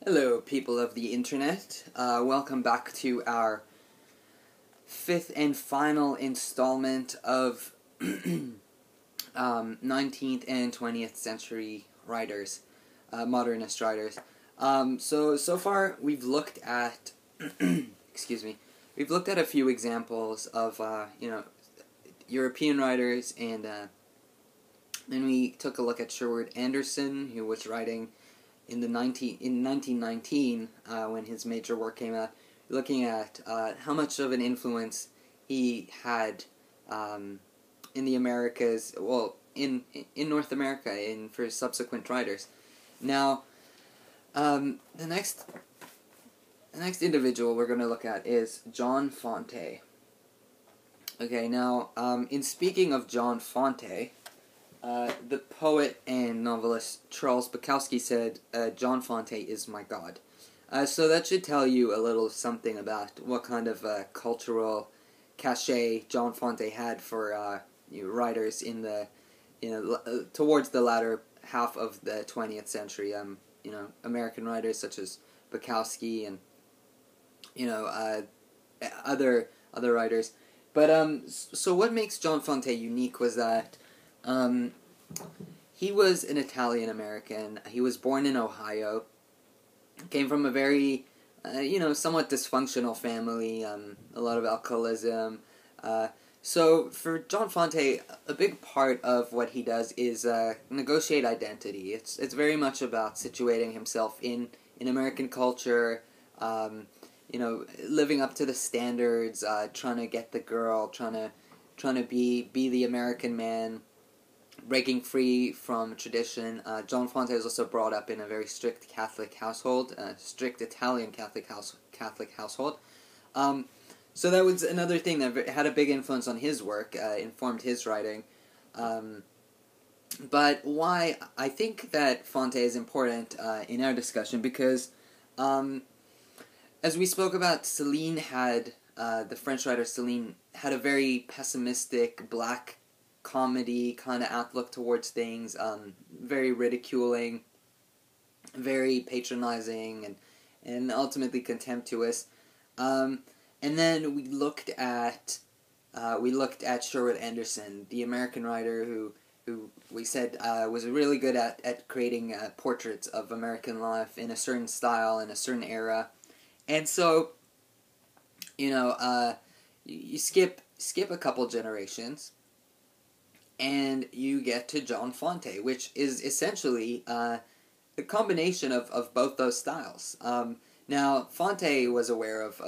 Hello, people of the internet. Welcome back to our fifth and final installment of 19th and 20th century writers, modernist writers. So far we've looked at, excuse me, we've looked at a few examples of, European writers, and then we took a look at Sherwood Anderson, who was writing in 1919, when his major work came out, looking at how much of an influence he had in the Americas, in North America, for subsequent writers. Now, the next individual we're going to look at is John Fante. Okay, now, in speaking of John Fante, the poet and novelist Charles Bukowski said, John Fante is my god. So that should tell you a little something about what kind of cultural cachet John Fante had for writers in the towards the latter half of the 20th century. American writers such as Bukowski and other writers. But so what makes John Fante unique was that he was an Italian American. He was born in Ohio. Came from a very, somewhat dysfunctional family. A lot of alcoholism. So for John Fante, a big part of what he does is negotiate identity. It's very much about situating himself in American culture. Living up to the standards. Trying to get the girl. Trying to be the American man. Breaking free from tradition. John Fante was also brought up in a very strict Catholic household, strict Italian Catholic household. So that was another thing that had a big influence on his work, informed his writing. But why I think that Fante is important in our discussion, because as we spoke about, Céline had, the French writer Céline, had a very pessimistic, black comedy kind of outlook towards things, very ridiculing, very patronizing, and ultimately contemptuous. And then we looked at Sherwood Anderson, the American writer who we said was really good at creating portraits of American life in a certain style in a certain era. And so, you skip a couple generations, and you get to John Fante, which is essentially the combination of both those styles. Now, Fante was aware of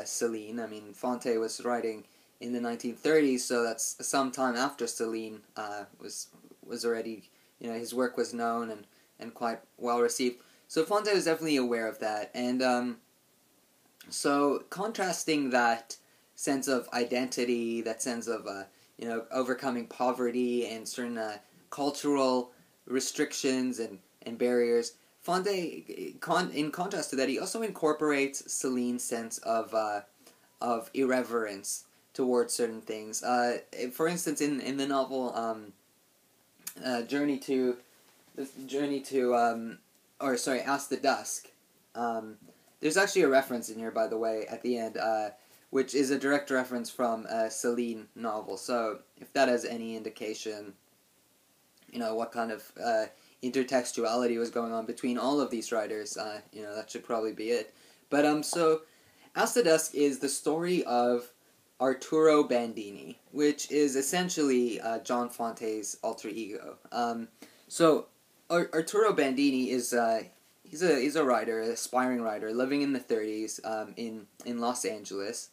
Céline. I mean, Fante was writing in the 1930s, so that's some time after Céline was already, his work was known and quite well received. So Fante was definitely aware of that, and so contrasting that sense of identity, that sense of overcoming poverty and certain cultural restrictions and barriers. Fante, in contrast to that, he also incorporates Céline's sense of irreverence towards certain things. For instance, in the novel Ask the Dusk, there's actually a reference in here, by the way, at the end, which is a direct reference from a Céline novel. So if that has any indication, what kind of intertextuality was going on between all of these writers, that should probably be it. But so Ask the Dusk is the story of Arturo Bandini, which is essentially John Fante's alter ego. So Arturo Bandini is he's a writer, an aspiring writer, living in the 30s in Los Angeles.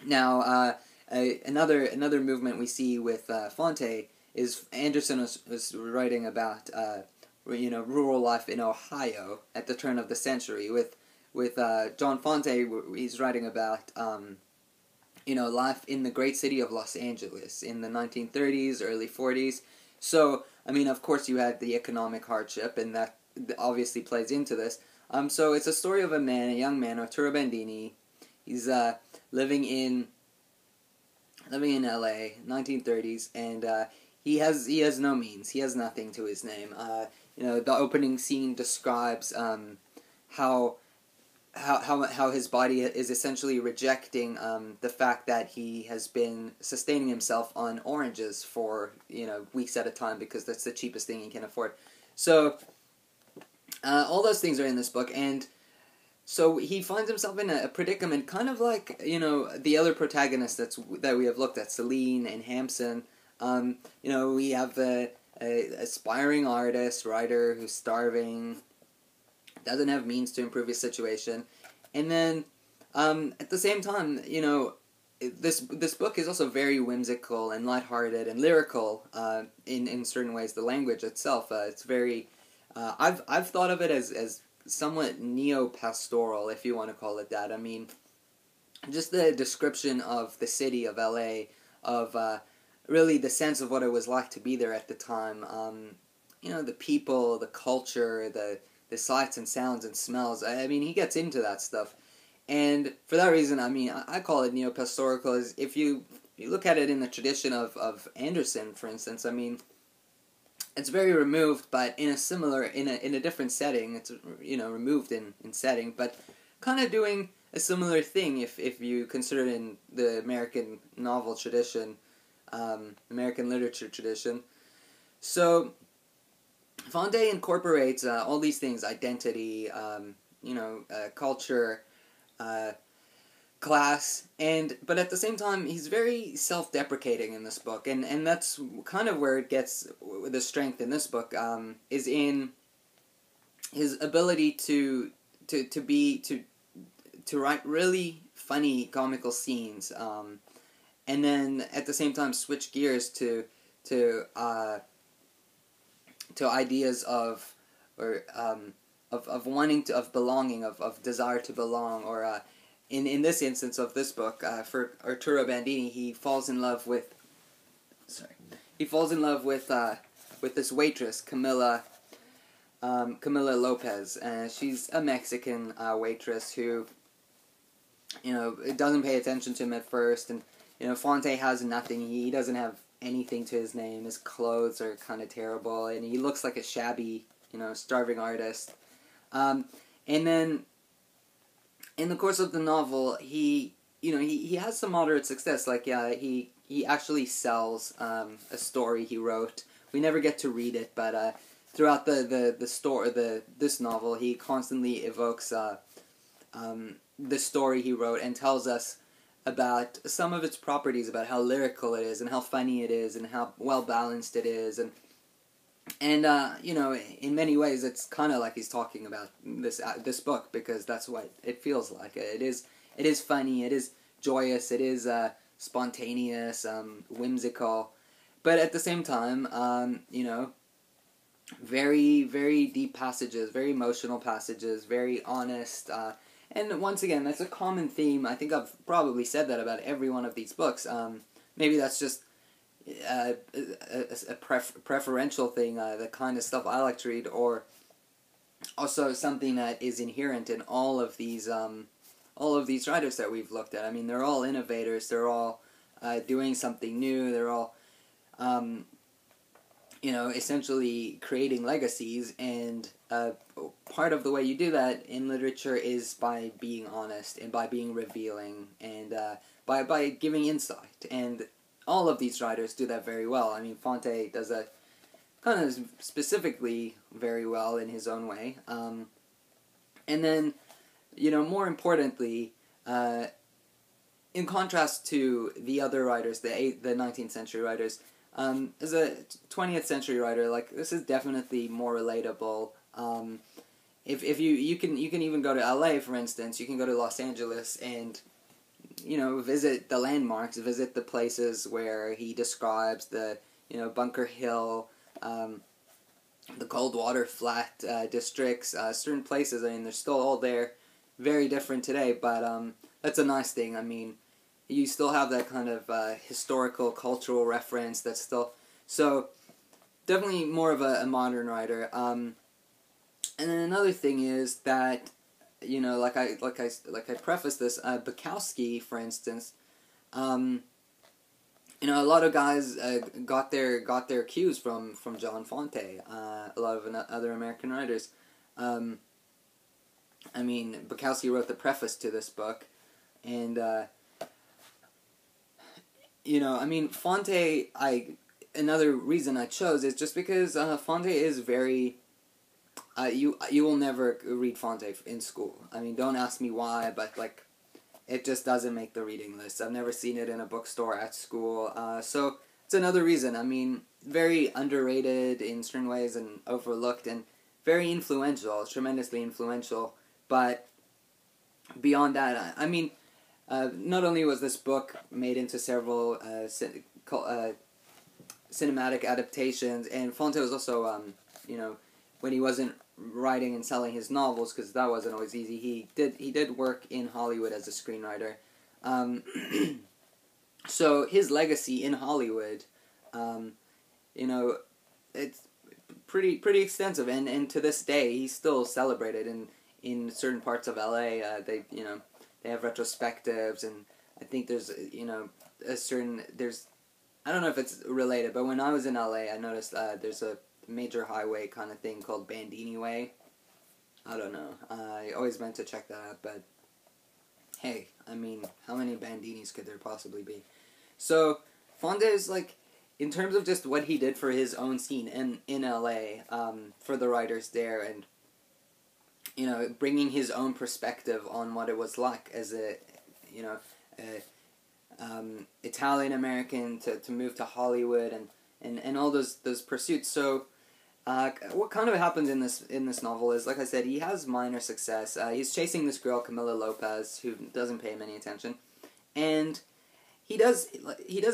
Now, another movement we see with Fante is Anderson was writing about rural life in Ohio at the turn of the century. With John Fante, he's writing about life in the great city of Los Angeles in the 1930s, early 40s. So I mean, of course, you had the economic hardship, and that obviously plays into this. So it's a story of a young man, Arturo Bandini. He's living in LA, 1930s, and he has no means. He has nothing to his name. The opening scene describes how his body is essentially rejecting the fact that he has been sustaining himself on oranges for weeks at a time because that's the cheapest thing he can afford. So all those things are in this book, and so he finds himself in a predicament, kind of like the other protagonists that we have looked at, Celine and Hampson. We have a aspiring artist, writer who's starving, doesn't have means to improve his situation, and then at the same time, this book is also very whimsical and lighthearted and lyrical in certain ways. The language itself, it's very. I've thought of it as somewhat neo-pastoral, if you want to call it that. I mean, just the description of the city of LA, of really the sense of what it was like to be there at the time. The people, the culture, the sights and sounds and smells. I mean, he gets into that stuff. And for that reason, I mean, I call it neo-pastoral because if you look at it in the tradition of Anderson, for instance, I mean, it's very removed, but in a different setting. It's removed in setting, but kind of doing a similar thing if you consider it in the American novel tradition, American literature tradition. So Fante incorporates all these things: identity, culture, class, but at the same time, he's very self-deprecating in this book, and that's kind of where it gets the strength in this book, is in his ability to write really funny comical scenes, and then at the same time switch gears to ideas of wanting of belonging, of desire to belong, or in this instance of this book, for Arturo Bandini, he falls in love with this waitress, Camila Lopez. She's a Mexican waitress who doesn't pay attention to him at first, and Fante has nothing. He doesn't have anything to his name. His clothes are kind of terrible, and he looks like a shabby, starving artist. And then in the course of the novel, he has some moderate success. Like, he actually sells a story he wrote. We never get to read it, but throughout this novel, he constantly evokes the story he wrote and tells us about some of its properties, about how lyrical it is, and how funny it is, and how well balanced it is, and in many ways, it's kind of like he's talking about this book, because that's what it feels like. It is funny, it is joyous, it is spontaneous, whimsical, but at the same time, very, very deep passages, very emotional passages, very honest. And once again, that's a common theme. I think I've probably said that about every one of these books. Maybe that's just a preferential thing, the kind of stuff I like to read, or also something that is inherent in all of these writers that we've looked at. I mean, they're all innovators. They're all doing something new. They're all essentially creating legacies, and part of the way you do that in literature is by being honest, and by being revealing, and by giving insight, and all of these writers do that very well. I mean, Fante does that kind of specifically very well in his own way, and then, more importantly, in contrast to the other writers, the 19th century writers, as a 20th century writer, like, this is definitely more relatable. If you can even go to LA, for instance, you can go to Los Angeles and visit the landmarks, visit the places where he describes the Bunker Hill, the Coldwater Flat districts, certain places. I mean, they're still all there, very different today, but that's a nice thing. I mean, you still have that kind of historical, cultural reference that's still... So, definitely more of a modern writer. And then another thing is that, like I prefaced this, Bukowski, for instance, a lot of guys got their cues from John Fante, a lot of other American writers. I mean, Bukowski wrote the preface to this book, and you know, I mean, Fante. Another reason I chose is just because Fante is very. You will never read Fante in school. I mean, don't ask me why, but like, it just doesn't make the reading list. I've never seen it in a bookstore at school. So it's another reason. I mean, very underrated in certain ways and overlooked and very influential, tremendously influential. But beyond that, I mean, not only was this book made into several cinematic adaptations, and Fante was also, you know, when he wasn't writing and selling his novels, because that wasn't always easy, he did work in Hollywood as a screenwriter. So his legacy in Hollywood, you know, it's pretty extensive, and to this day he's still celebrated in certain parts of LA. They have retrospectives, and I think there's I don't know if it's related, but when I was in LA, I noticed there's a major highway kind of thing called Bandini Way. I don't know. I always meant to check that out, but hey, I mean, how many Bandinis could there possibly be? So, Fonda is like, in terms of just what he did for his own scene in LA, for the writers there, and, you know, bringing his own perspective on what it was like as a, you know, Italian American to move to Hollywood and all those pursuits. So, what kind of happens in this novel is, like I said, he has minor success. He's chasing this girl, Camilla Lopez, who doesn't pay him any attention, and he does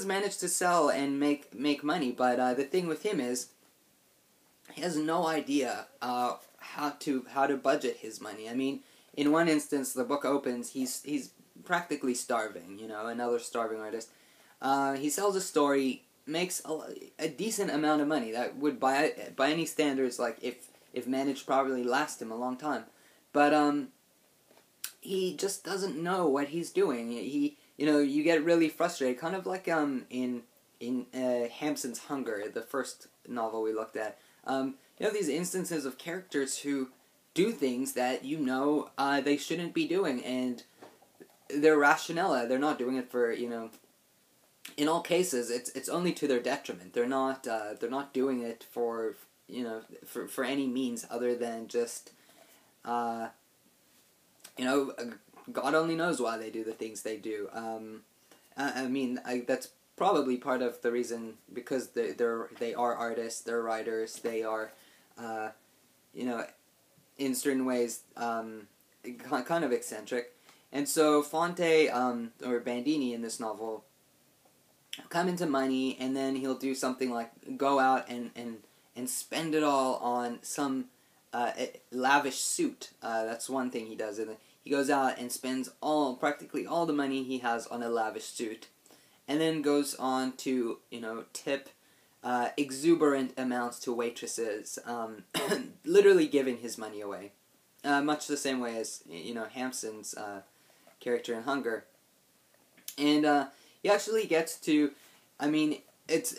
manage to sell and make money. But the thing with him is, he has no idea how to budget his money. I mean, in one instance, the book opens, he's practically starving. You know, another starving artist. He sells a story, makes a decent amount of money that would by any standards, like if managed properly, last him a long time. But he just doesn't know what he's doing. You know, you get really frustrated, kind of like in Hampson's Hunger, the first novel we looked at. You have these instances of characters who do things that you know they shouldn't be doing, and their rationale, they're not doing it for, you know, in all cases, it's only to their detriment. They're not doing it for, you know, for any means other than just, you know, God only knows why they do the things they do. I mean, that's probably part of the reason, because they are artists, they're writers, they are, you know, in certain ways, kind of eccentric. And so Fante, or Bandini in this novel, come into money, and then he'll do something like go out and spend it all on some lavish suit. That's one thing he does. And he goes out and spends practically all the money he has on a lavish suit, and then goes on to, you know, tip exuberant amounts to waitresses, literally giving his money away. Much the same way as, you know, Hampson's character in Hunger. And he actually gets to, I mean, it's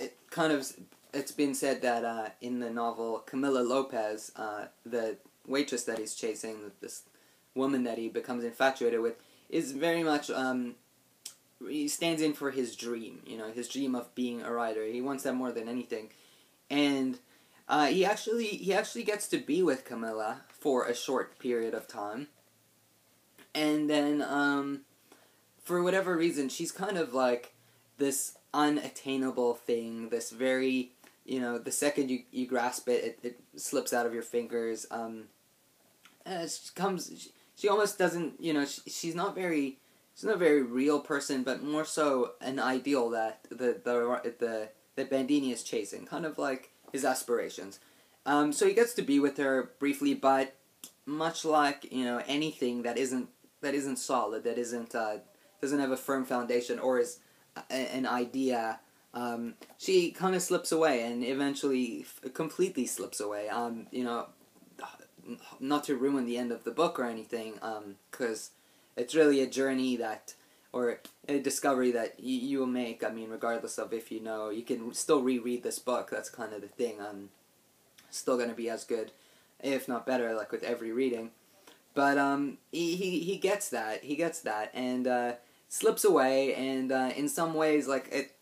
been said that in the novel, Camilla Lopez, the waitress that he's chasing, this woman that he becomes infatuated with, is very much, he stands in for his dream, you know, his dream of being a writer. He wants that more than anything. And he actually gets to be with Camilla for a short period of time. And then, for whatever reason, she's kind of like this unattainable thing, this very, you know, the second you grasp it, it slips out of your fingers. She almost doesn't, you know, she's not a very real person, but more so an ideal that that Bandini is chasing, kind of like his aspirations. So he gets to be with her briefly, but much like, you know, anything that isn't solid, that isn't doesn't have a firm foundation or is an idea, she kind of slips away and eventually completely slips away. You know, not to ruin the end of the book or anything, because it's really a journey that, or a discovery that you will make. I mean, regardless of if you know, you can still reread this book. That's kind of the thing. Still going to be as good, if not better, like with every reading. But he gets that. He gets that, and slips away, and in some ways, like, it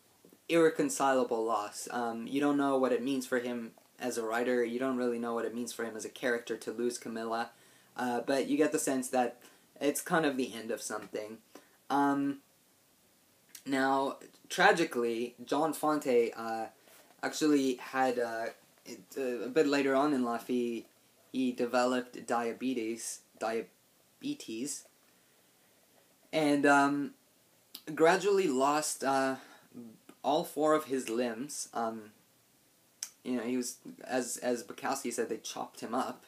irreconcilable loss. You don't know what it means for him as a writer. You don't really know what it means for him as a character to lose Camilla. But you get the sense that it's kind of the end of something. Now, tragically, John Fante actually had, a bit later on in life, he developed diabetes, and gradually lost all four of his limbs. He was, as Bukowski said, they chopped him up.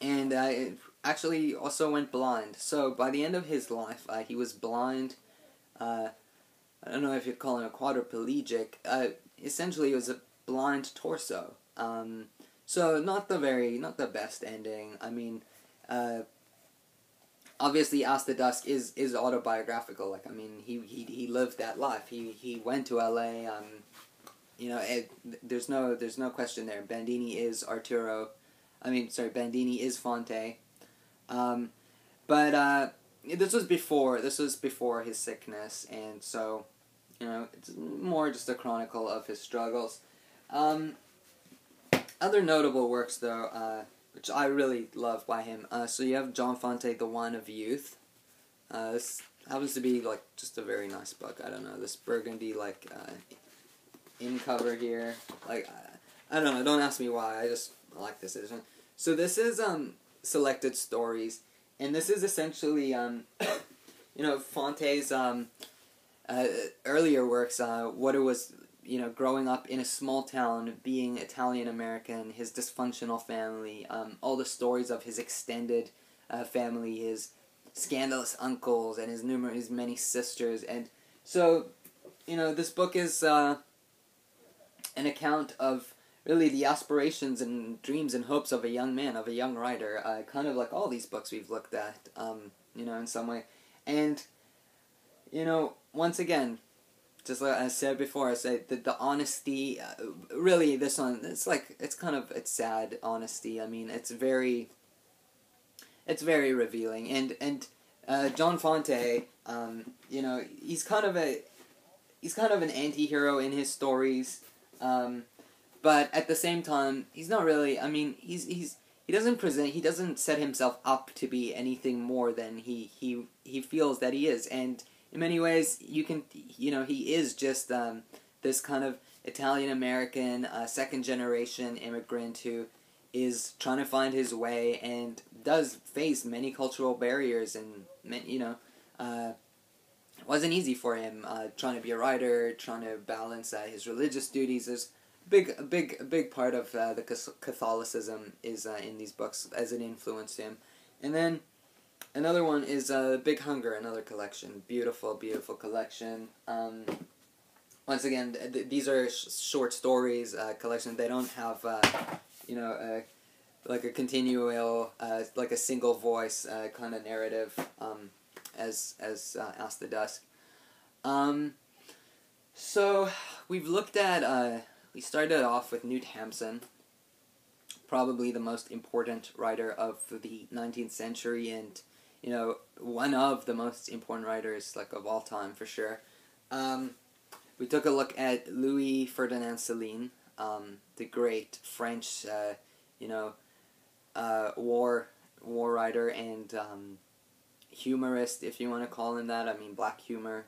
And it actually also went blind. So by the end of his life, he was blind. I don't know if you'd call him a quadriplegic. Essentially, it was a blind torso. So not the best ending. I mean, obviously, Ask the Dusk is autobiographical. Like, I mean, he lived that life. He went to L.A. There's no question there. Bandini is Arturo. Bandini is Fante. But this was before his sickness, and so, it's more just a chronicle of his struggles. Other notable works, though, which I really love by him. So you have John Fante, The Wine of Youth. This happens to be, like, just a very nice book. I don't know, this burgundy, like, in cover here. Like, I don't know, don't ask me why, I just like this edition. So this is, selected stories, and this is essentially, Fante's, earlier works, what it was, growing up in a small town, being Italian-American, his dysfunctional family, all the stories of his extended family, his scandalous uncles, and his many sisters, and so, this book is an account of really the aspirations and dreams and hopes of a young man, of a young writer, kind of like all these books we've looked at, in some way, and, once again, just like I said before, I say the honesty, really this one, it's sad honesty. I mean, it's very revealing, and John Fante, he's kind of an anti-hero in his stories, but at the same time, he's not really, I mean, he doesn't set himself up to be anything more than he feels that he is, and in many ways, he is just this kind of Italian-American, second-generation immigrant who is trying to find his way and does face many cultural barriers, and, it wasn't easy for him, trying to be a writer, trying to balance his religious duties. There's a big part of the Catholicism is in these books as it influenced him. And then another one is Big Hunger, another collection. Beautiful, beautiful collection. Once again, these are short stories, collection. They don't have, like a continual, like a single voice kind of narrative, as Ask the Dusk. So we've looked at, we started off with Knut Hamsun, probably the most important writer of the 19th century, and one of the most important writers, like, of all time, for sure. We took a look at Louis Ferdinand Céline, the great French, war writer and humorist, if you want to call him that. I mean, black humor.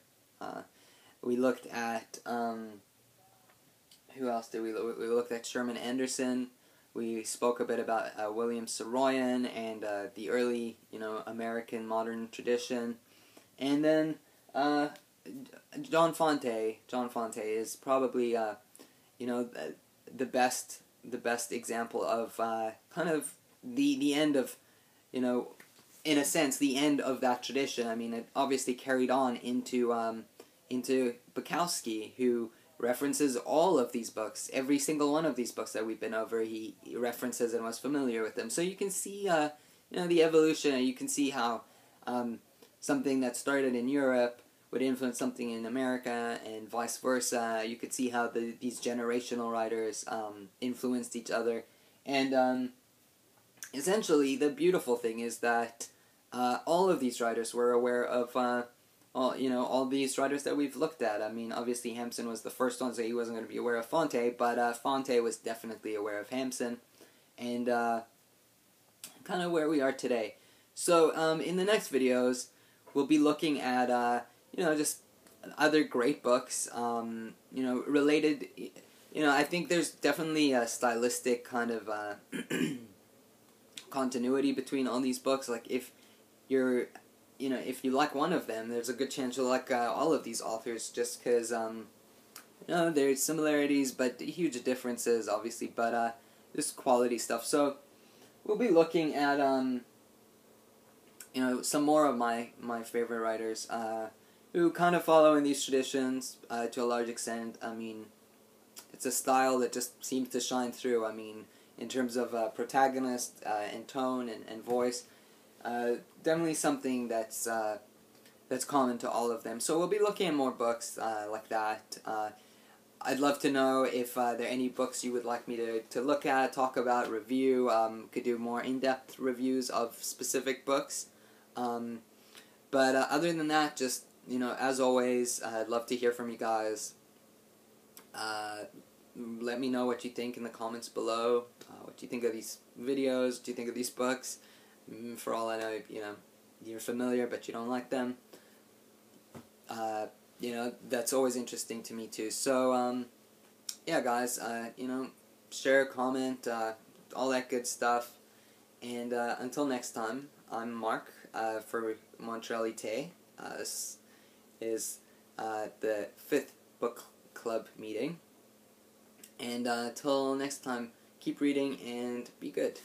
We looked at, who else did we look? We looked at Sherman Anderson. We spoke a bit about William Saroyan and the early, American modern tradition. And then John Fante. John Fante is probably, the best example of kind of the end of, in a sense, the end of that tradition. I mean, it obviously carried on into Bukowski, who references all of these books. Every single one of these books that we've been over, he references and was familiar with them. So you can see, the evolution. You can see how something that started in Europe would influence something in America, and vice versa. You could see how these generational writers influenced each other. And essentially, the beautiful thing is that all of these writers were aware of all these writers that we've looked at. I mean, obviously Hampson was the first one, so he wasn't going to be aware of Fante, but Fante was definitely aware of Hampson, and kind of where we are today. So in the next videos, we'll be looking at just other great books, related. I think there's definitely a stylistic kind of continuity between all these books. Like if if you like one of them, there's a good chance you'll like all of these authors, just because there's similarities but huge differences, obviously, but just quality stuff. So we'll be looking at some more of my favorite writers who kind of follow in these traditions to a large extent. I mean, it's a style that just seems to shine through. I mean, in terms of protagonist and tone and voice, definitely something that's common to all of them. So we'll be looking at more books like that. I'd love to know if there are any books you would like me to look at, talk about, review. Could do more in-depth reviews of specific books. But other than that, just, as always, I'd love to hear from you guys. Let me know what you think in the comments below. What you think of these videos, what you think of these books. For all I know, you're familiar, but you don't like them. That's always interesting to me too. So, yeah, guys, share, comment, all that good stuff. And until next time, I'm Mark for Montrealites. This is the 5th book club meeting. And till next time, keep reading and be good.